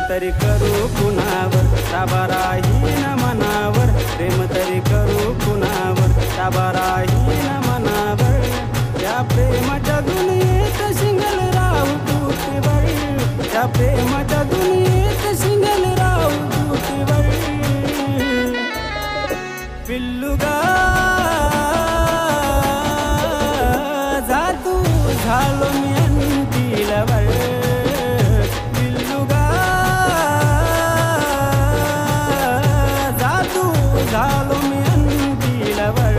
तरी करू कुणावर ताबा राहीन मनावर, प्रेम तरी करू कुणावर ताबा राहीन मनावर। या प्रेमाच्या दुनियेत सिंगल राहू तुटीवर, या प्रेमाच्या दुनियेत सिंगल राहू तुटीवर। पिल्लुगा जा तू झालो मी अंतिलवर, झालो मी अंतिलवर।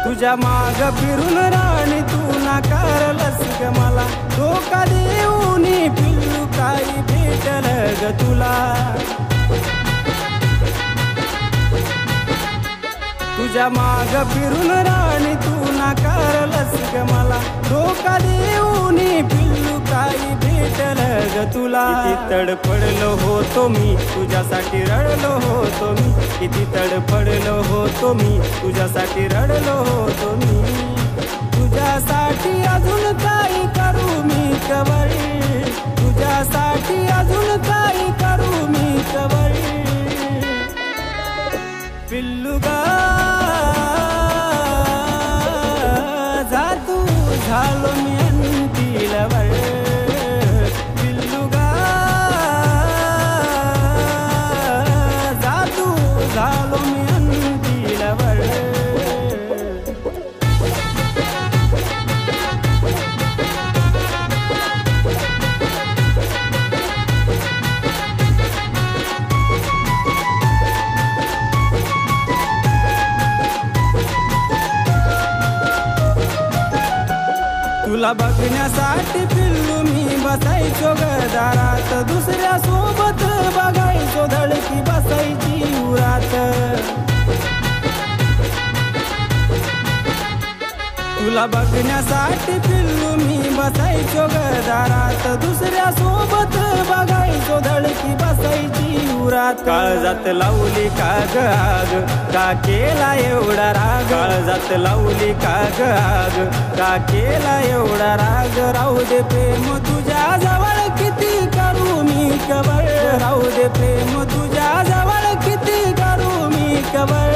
तुझ्या माग फिरून राणी तू नाकारलंस ग मला, धोका देऊन पिल्लू काही भेटल ग तुला। तुझ्या माग फिरून राणी तू नाकारलंस ग मला, धोका देऊन पिल्लू काही भेटल ग तुला। किती तडफडलो होतो मी तुझ्यासाठी रडलो होतो मी, किती तडफडलो होतो मी तुझ्यासाठी रडलो होतो मी। तुझ्यासाठी अजून काही करू मी कवर, तुझ्यासाठी अजून काही करू मी कवर। पिल्लुगा जा तू झालो मी अंतिलवर, पिल्लुगा जा तू झालो मी अंतिलवर। तुला बघण्यासाठी पिल्लू मी बसायचो दारात, दुसऱ्या सोबत बघायचो धडकी बसायची उरात। तुला बघण्यासाठी पिल्लू मी बसायचो दारात, दुसऱ्या सोबत बघायचो धडकी बसायची उरात। काळजात लावली का ग आग, का केला एवढा राग, काळजात लावली का ग आग, का केला एवढा राग। राहू दे प्रेम तुझ्या जवळ किती करू मी कवर, राहू दे प्रेम तुझ्या जवळ किती करू मी कवर।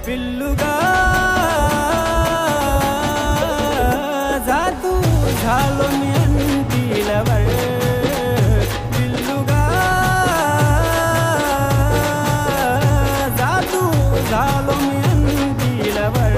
पिल्लुगा जा तू झालो मी अंतिलवर, पिल्लुगा जा तू झालो मी अंतिलवर।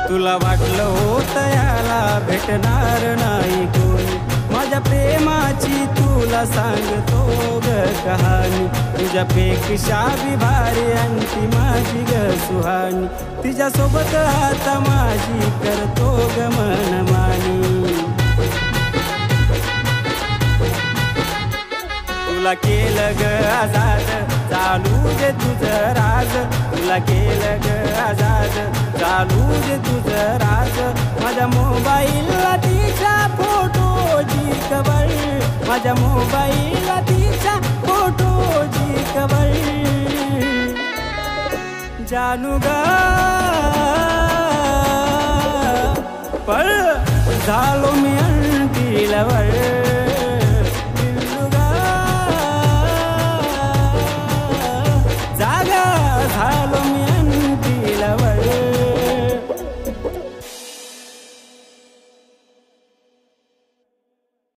तुला वाटलं होतं याला भेटणार नाही कोणी, माझ्या प्रेमाची तुला सांगतो ग कहाणी। तुझ्यापेक्षा भी भारी अंती माझी ग सुहानी, तिच्यासोबत आता माझी करतो ग मनमानी। तुला केलं ग आजाद चालू दे तुझं राज, तुला केलं ग आजाद चालू दे तुझं राज। माझ्या मोबाईलला तिच्या फोटोची कवर, माझ्या मोबाईलला तिच्या फोटोची कवर। जानू ग पळ झालो मी अंतिलवर।